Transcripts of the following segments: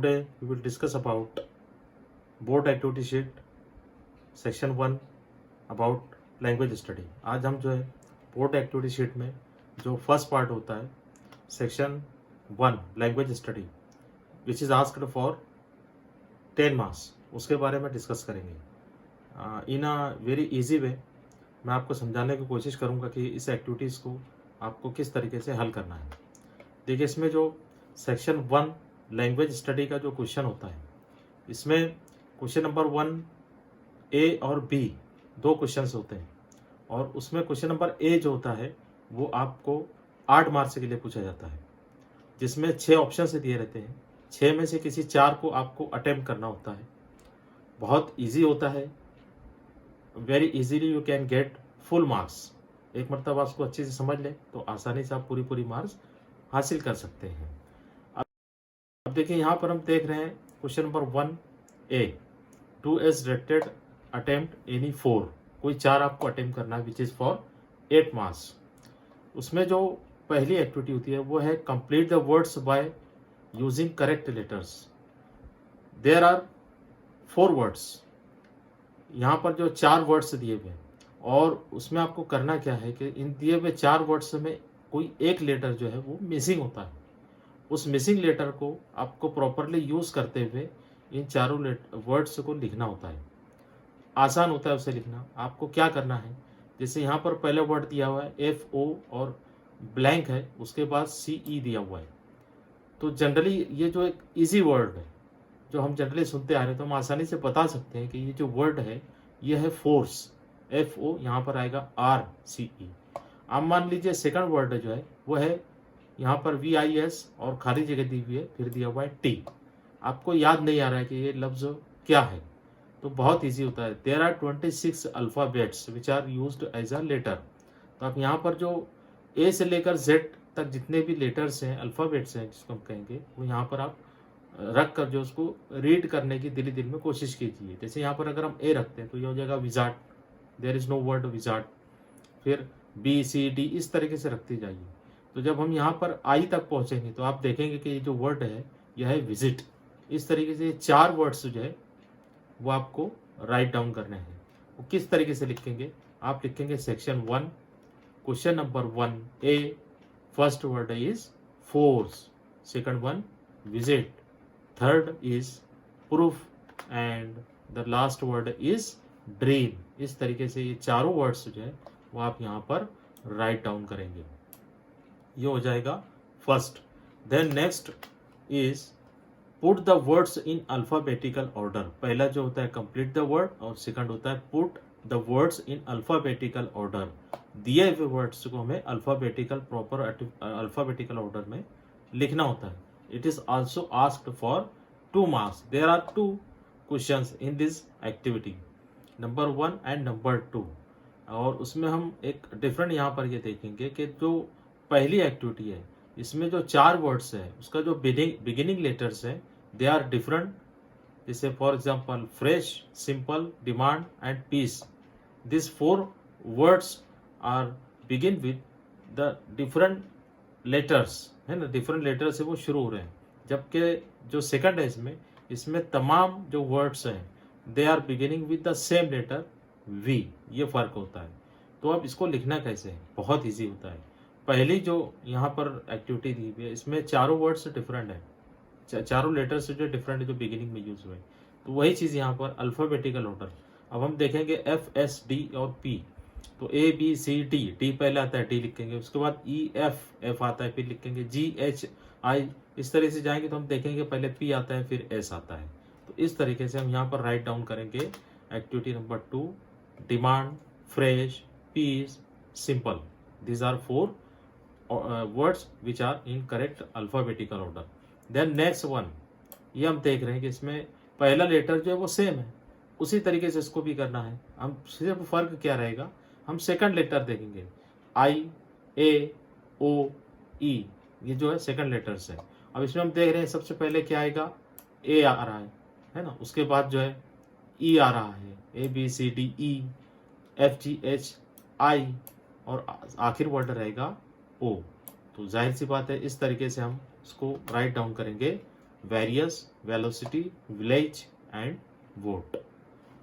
Today we will discuss about board activity sheet section 1 about language study। आज हम जो है बोर्ड एक्टिविटी शीट में जो फर्स्ट पार्ट होता है section 1 language study which is asked for 10 marks, उसके बारे में डिस्कस करेंगे इन अ वेरी इजी वे। मैं आपको समझाने की कोशिश करूंगा कि इस एक्टिविटीज़ को आपको किस तरीके से हल करना है। देखिए, इसमें जो सेक्शन 1 लैंग्वेज स्टडी का जो क्वेश्चन होता है, इसमें क्वेश्चन नंबर 1 ए और बी दो क्वेश्चंस होते हैं, और उसमें क्वेश्चन नंबर ए जो होता है वो आपको 8 मार्क्स के लिए पूछा जाता है, जिसमें 6 ऑप्शन से दिए रहते हैं। 6 में से किसी 4 को आपको अटेम्प्ट करना होता है। बहुत इजी होता है, very easily you can get full marks. एक मरतबा उसको अच्छे से समझ लें तो आसानी से आप पूरी मार्क्स हासिल कर सकते हैं। अब देखिए, यहाँ पर हम देख रहे हैं question number 1 A 2 is directed attempt any 4, कोई 4 आपको अटेम्प्ट करना है विच इज़ फॉर 8 मार्क्स। उसमें जो पहली एक्टिविटी होती है वो है complete the words by using correct letters. There are 4 words, यहाँ पर जो 4 वर्ड्स दिए हुए हैं, और उसमें आपको करना क्या है कि इन दिए हुए 4 वर्ड्स में कोई एक लेटर जो है वो मिसिंग होता है। उस मिसिंग लेटर को आपको प्रॉपरली यूज़ करते हुए इन चारों वर्ड्स को लिखना होता है। आसान होता है उसे लिखना। आपको क्या करना है, जैसे यहाँ पर पहला वर्ड दिया हुआ है FO और ब्लैंक है, उसके बाद CE दिया हुआ है। तो जनरली ये जो एक इजी वर्ड है जो हम जनरली सुनते आ रहे हैं, तो हम आसानी से बता सकते हैं कि ये जो वर्ड है ये है फोर्स, FO, यहाँ पर आएगा RCE। अब मान लीजिए सेकंड वर्ड जो है वो है यहाँ पर VIS और खाली जगह दी हुई है, फिर दिया हुआ है T। आपको याद नहीं आ रहा है कि ये लफ्ज़ क्या है, तो बहुत इजी होता है। There are 26 alphabets which are used as a letter. तो आप यहाँ पर जो A से लेकर Z तक जितने भी लेटर्स हैं, अल्फ़ाबेट्स हैं जिसको हम कहेंगे, वो यहाँ पर आप रख कर जो उसको रीड करने की दिल में कोशिश कीजिए। जैसे यहाँ पर अगर हम A रखते हैं तो ये हो जाएगा wizard, there is no word wizard. फिर BCD इस तरीके से रखते जाइए। तो जब हम यहाँ पर I तक पहुँचेंगे तो आप देखेंगे कि ये जो वर्ड है यह है विजिट। इस तरीके से 4 वर्ड्स जो है वो आपको राइट डाउन करने हैं। वो किस तरीके से लिखेंगे, आप लिखेंगे section 1 question number 1 A, first word is force, second one visit, third is proof, and the last word is dream. इस तरीके से ये चारों वर्ड्स जो है वो आप यहाँ पर राइट डाउन करेंगे। ये हो जाएगा first. Then next is put the words in alphabetical order. पहला जो होता है कंप्लीट द वर्ड, और सेकंड होता है put the words in alphabetical order. दिए हुए वर्ड्स को हमें अल्फ़ाबेटिकल प्रॉपर अल्फ़ाबेटिकल ऑर्डर में लिखना होता है। It is also asked for 2 marks. There are 2 questions in this activity, number 1 and number 2। और उसमें हम एक डिफरेंट यहाँ पर ये देखेंगे कि जो पहली एक्टिविटी है इसमें जो 4 वर्ड्स है उसका जो बिगिनिंग लेटर्स है दे आर डिफरेंट। जैसे for example fresh, simple, demand and peace. This 4 words are begin with the different letters, है ना, डिफरेंट लेटर से वो शुरू हो रहे हैं। जबकि जो सेकंड है इसमें तमाम जो वर्ड्स हैं they are beginning with the same letter V। ये फ़र्क होता है। तो अब इसको लिखना कैसे है, बहुत इजी होता है। पहली जो यहाँ पर एक्टिविटी दी हुई है इसमें चारों वर्ड्स डिफरेंट है, चारों लेटर्स जो डिफरेंट है जो बिगिनिंग में यूज हुए। तो वही चीज़ यहाँ पर अल्फ़ाबेटिकल ऑर्डर। अब हम देखेंगे FSD और P। तो ABCD, D पहले आता है, D लिखेंगे, उसके बाद EF आता है, फिर लिखेंगे GHI। इस तरह से जाएंगे तो हम देखेंगे पहले P आता है फिर S आता है। तो इस तरीके से हम यहाँ पर राइट डाउन करेंगे activity number 2, demand, fresh, peace, simple. These are 4 words which are in correct alphabetical order. Then next one, ये हम देख रहे हैं कि इसमें पहला लेटर जो है वो सेम है, उसी तरीके से इसको भी करना है। हम सिर्फ फर्क क्या रहेगा, हम सेकंड लेटर देखेंगे IAOE, ये जो है सेकंड लेटर्स है। अब इसमें हम देख रहे हैं सबसे पहले क्या आएगा, A आ रहा है ना, उसके बाद जो है E आ रहा है, ABCDE, FGHI, और आखिर वर्ड रहेगा O। तो जाहिर सी बात है इस तरीके से हम इसको राइट डाउन करेंगे various, velocity, village and vote.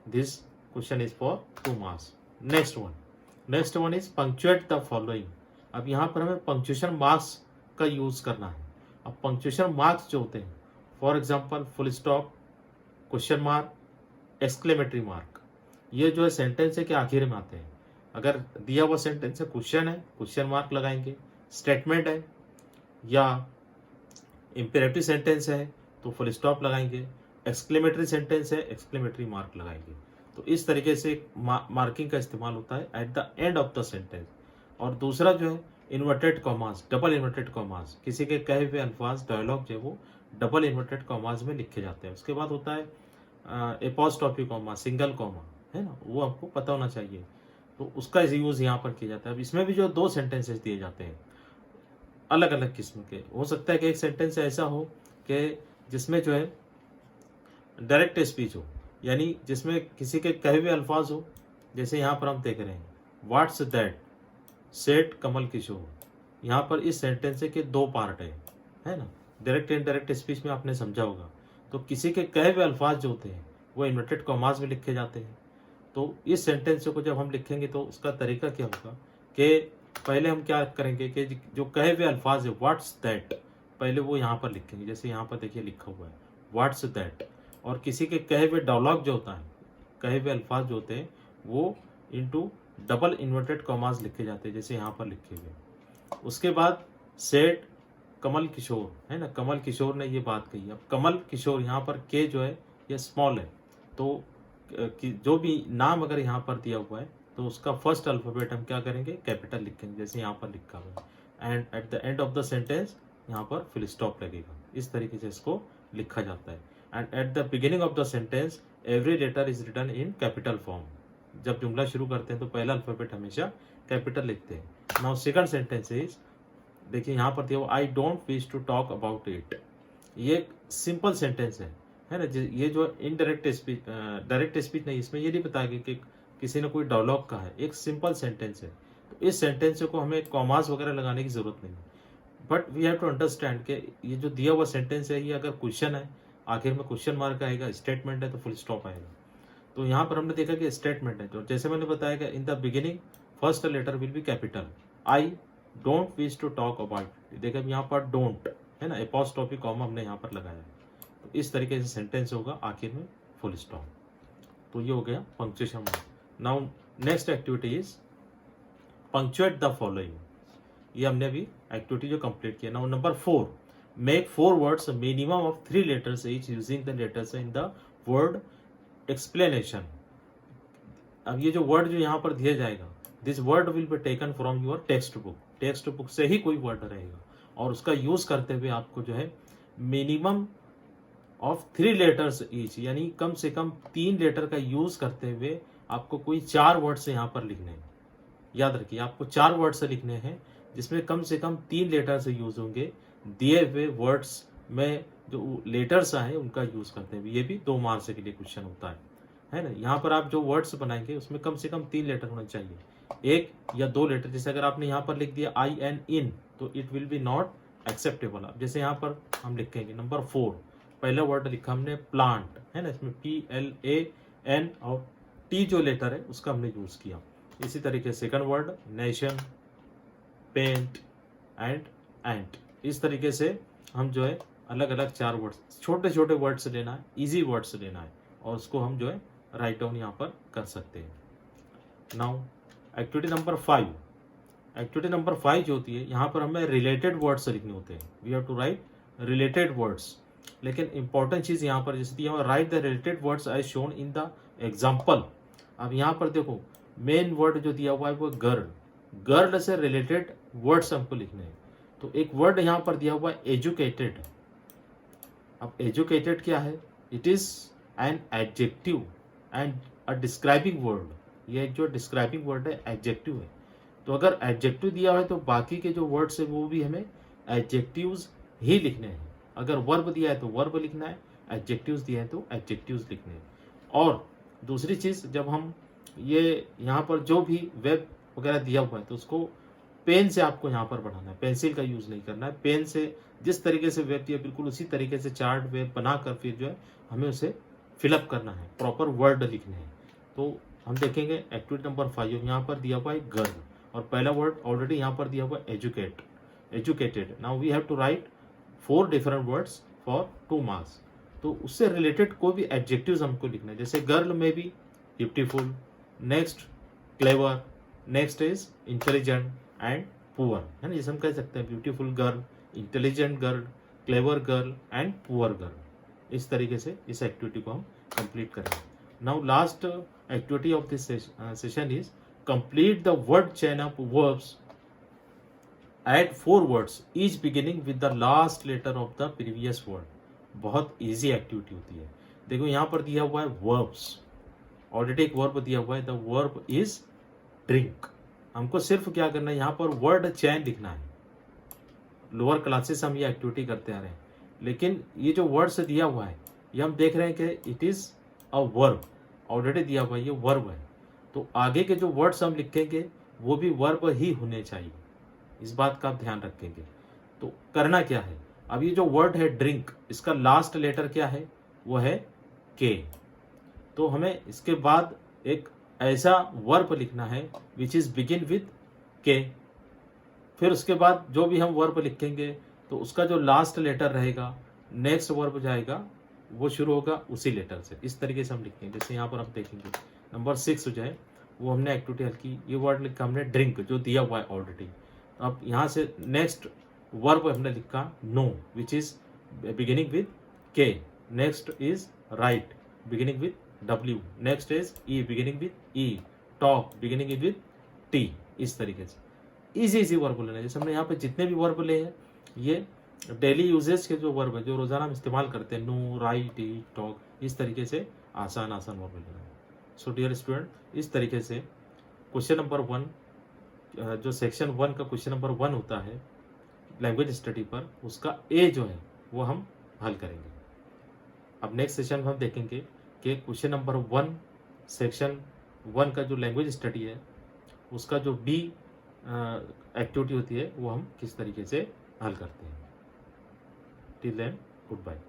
This question is for 2 marks. Next one is punctuate the following. अब यहाँ पर हमें पंक्चुएशन मार्क्स का यूज करना है. अब पंक्चुएशन मार्क्स जो होते हैं, for example full stop, question mark, exclamatory mark, ये जो है सेंटेंस है के आखिर में आते हैं. अगर दिया हुआ सेंटेंस है, क्वेश्चन मार्क लगाएंगे. स्टेटमेंट है या इंपेरेटिव सेंटेंस है तो फुल स्टॉप लगाएंगे. एक्सक्लेमेटरी सेंटेंस है, एक्सक्लेमेटरी मार्क लगाएंगे. तो इस तरीके से मार्किंग का इस्तेमाल होता है at the end of the sentence. और दूसरा जो है inverted commas, double inverted commas, किसी के कहे हुए अल्फाज, डायलॉग जो है वो डबल इन्वर्टेड कॉमास में लिखे जाते हैं. उसके बाद होता है एपॉस्ट्रोफी कॉमा, सिंगल कॉमा, है ना, वो आपको पता होना चाहिए. तो उसका यूज यहाँ पर किया जाता है. अब इसमें भी जो 2 सेंटेंसेस दिए जाते हैं अलग अलग किस्म के. हो सकता है कि एक सेंटेंस ऐसा हो कि जिसमें जो है डायरेक्ट स्पीच हो, यानी जिसमें किसी के कहे हुए अल्फाज हो. जैसे यहाँ पर हम देख रहे हैं, what's that set Kamal Kishore. यहाँ पर इस सेंटेंस के 2 पार्ट है ना. डायरेक्ट एंड डायरेक्ट स्पीच में आपने समझा होगा. तो किसी के कहे हुए अल्फाज जो होते हैं वो इन्वर्टेड कॉमास में लिखे जाते हैं. तो इस सेंटेंस को जब हम लिखेंगे तो उसका तरीका क्या होगा कि पहले हम क्या करेंगे कि जो कहे हुए अल्फाज है व्हाट्स दैट, पहले वो यहाँ पर लिखेंगे. जैसे यहाँ पर देखिए लिखा हुआ है व्हाट्स दैट. और किसी के कहे हुए डायलॉग जो होता है, कहे हुए अल्फाज जो होते हैं वो इनटू डबल इन्वर्टेड कॉमास लिखे जाते हैं, जैसे यहाँ पर लिखे हुए. उसके बाद सेड कमल किशोर, है ना, कमल किशोर ने ये बात कही. अब कमल किशोर यहाँ पर के जो है ये स्मॉल है, तो जो भी नाम अगर यहाँ पर दिया हुआ है तो उसका फर्स्ट अल्फाबेट हम क्या करेंगे, कैपिटल लिखेंगे, जैसे यहाँ पर लिखा हुआ है. And at the end of the sentence यहाँ पर फुल स्टॉप लगेगा. इस तरीके से इसको लिखा जाता है. And at the beginning of the sentence every letter is written in capital form. जब जुमला शुरू करते हैं तो पहला अल्फाबेट हमेशा कैपिटल लिखते हैं. नाउ सेकंड सेंटेंस इज, देखिए यहाँ पर दिया I don't wish to talk about it. ये सिंपल सेंटेंस है ना. ये जो इनडायरेक्ट स्पीच, डायरेक्ट स्पीच नहीं, इसमें ये नहीं बताया कि किसी ने कोई डायलॉग कहा है. एक सिंपल सेंटेंस है. तो इस सेंटेंस को हमें कॉमास वगैरह लगाने की जरूरत नहीं. But we have to understand कि ये जो दिया हुआ सेंटेंस है ये अगर क्वेश्चन है, आखिर में क्वेश्चन मार्क आएगा. स्टेटमेंट है तो फुल स्टॉप आएगा. तो यहाँ पर हमने देखा कि स्टेटमेंट है, तो जैसे मैंने बताया कि in the beginning first letter will be capital. I don't wish to talk about. देखिए अब यहाँ पर डोंट है ना, एपॉस्ट्रोफी कॉमा हमने यहाँ पर लगाया. तो इस तरीके से सेंटेंस होगा, आखिर में फुल स्टॉप. तो ये हो गया punctuation mark. Now next activity is punctuate the following. ये हमने अभी एक्टिविटी जो कंप्लीट किया. Now number 4, make 4 words minimum of 3 letters each using the letters in the word explanation. अब ये जो वर्ड जो यहाँ पर दिया जाएगा, this word will be taken from your text book. Text book से ही कोई वर्ड रहेगा और उसका यूज करते हुए आपको जो है मिनिमम ऑफ 3 लेटर्स ईच, यानी कम से कम 3 लेटर का यूज करते हुए आपको कोई 4 वर्ड से यहाँ पर लिखने हैं. याद रखिए आपको 4 वर्ड से लिखने हैं जिसमें कम से कम 3 लेटर से यूज होंगे. दिए हुए वर्ड्स में जो लेटर्स आए उनका यूज करते हुए. ये भी 2 मार्क्स के लिए क्वेश्चन होता है ना. यहाँ पर आप जो वर्ड्स बनाएंगे उसमें कम से कम 3 लेटर होना चाहिए, 1 या 2 लेटर. जैसे अगर आपने यहाँ पर लिख दिया आई एन इन तो it will be not acceptable. अब जैसे यहाँ पर हम लिखेंगे नंबर 4, पहला वर्ड लिखा हमने प्लांट, है ना, इसमें PLAN और T जो लेटर है उसका हमने यूज किया. इसी तरीके से second word nation, paint and ant. इस तरीके से हम जो है अलग अलग 4 वर्ड्स, छोटे छोटे वर्ड्स लेना है, इजी वर्ड्स लेना है और उसको हम जो है राइट डाउन यहाँ पर कर सकते हैं. Now activity number 5. Activity number 5 जो होती है यहाँ पर हमें रिलेटेड वर्ड्स लिखने होते हैं. We have to write related words. लेकिन इंपॉर्टेंट चीज यहाँ पर जैसे दिया हुआ write the related words as shown in the example. अब यहाँ पर देखो मेन वर्ड जो दिया हुआ है वो गर्ल. गर्ल से रिलेटेड वर्ड्स हमको लिखने हैं. तो एक वर्ड यहाँ पर दिया हुआ है एजुकेटेड. अब एजुकेटेड क्या है, it is an adjective and a describing word. ये एक जो डिस्क्राइबिंग वर्ड है एडजेक्टिव है. तो अगर एडजेक्टिव दिया हुआ है तो बाकी के जो वर्ड्स है वो भी हमें एडजेक्टिव्स ही लिखने हैं. अगर वर्ब दिया है तो वर्ब लिखना है, एडजेक्टिव्स दिया है तो एडजेक्टिव्स लिखने हैं. और दूसरी चीज, जब हम ये यहाँ पर जो भी वेब वगैरह दिया हुआ है तो उसको पेन से आपको यहाँ पर बढ़ाना है, पेंसिल का यूज़ नहीं करना है। पेन से जिस तरीके से वेब दिया बिल्कुल उसी तरीके से चार्ट वेब बनाकर फिर जो है हमें उसे फिलअप करना है, प्रॉपर वर्ड लिखने हैं। तो हम देखेंगे एक्टिविटी नंबर 5 यहाँ पर दिया हुआ है गर्ल, और पहला वर्ड ऑलरेडी यहाँ पर दिया हुआ है educate, educated. Now we have to write 4 different words for 2 marks. तो उससे रिलेटेड कोई भी एडजेक्टिव्स हमको लिखना है, जैसे गर्ल में भी beautiful, next clever, next is intelligent and poor, है ना। जैसे हम कह सकते हैं beautiful girl, intelligent girl, clever girl and poor girl. इस तरीके से इस एक्टिविटी को हम कंप्लीट करेंगे। Now last activity of this session is complete the word chain of verbs at 4 words each beginning with the last letter of the previous word. बहुत easy activity होती है। देखो यहाँ पर दिया हुआ है वर्ब्स, ऑलरेडी एक वर्ब दिया हुआ है, द वर्ब इज ड्रिंक। हमको सिर्फ क्या करना है, यहाँ पर वर्ड चैन लिखना है। लोअर क्लासेस हम ये एक्टिविटी करते आ रहे हैं, लेकिन ये जो वर्ड्स दिया हुआ है ये हम देख रहे हैं कि it is a verb, already दिया हुआ है, ये वर्ब है। तो आगे के जो वर्ड्स हम लिखेंगे वो भी वर्ब ही होने चाहिए, इस बात का आप ध्यान रखेंगे। तो करना क्या है, अब ये जो वर्ड है ड्रिंक, इसका लास्ट लेटर क्या है, वो है के। तो हमें इसके बाद एक ऐसा वर्ब लिखना है विच इज बिगिन विद के। फिर उसके बाद जो भी हम वर्ब लिखेंगे तो उसका जो लास्ट लेटर रहेगा, नेक्स्ट वर्ब जाएगा वो शुरू होगा उसी लेटर से। इस तरीके से हम लिखेंगे। जैसे यहाँ पर हम देखेंगे नंबर 6 जो है वो हमने एक्टिविटी हल की, ये वर्ड लिखा हमने ड्रिंक, जो दिया हुआ है ऑलरेडी। अब यहाँ से नेक्स्ट वर्ब हमने लिखा know, which is beginning with K. Next is write, beginning with W, next is E, beginning with E, talk, beginning with T। इस तरीके से इजी वर्ब लेना है। जैसे हमने यहाँ पे जितने भी वर्ब ले हैं ये डेली यूजेस के जो वर्ब है, जो रोजाना हम इस्तेमाल करते हैं, नो, राइट, ईट, टॉक, इस तरीके से आसान वर्ब लेना है। सो डियर स्टूडेंट, इस तरीके से क्वेश्चन नंबर 1 जो सेक्शन 1 का क्वेश्चन नंबर 1 होता है लैंग्वेज स्टडी पर, उसका ए जो है वो हम हल करेंगे। अब नेक्स्ट सेशन में हम देखेंगे कि क्वेश्चन नंबर 1 सेक्शन 1 का जो लैंग्वेज स्टडी है उसका जो बी एक्टिविटी होती है वो हम किस तरीके से हल करते हैं। Till then, good bye.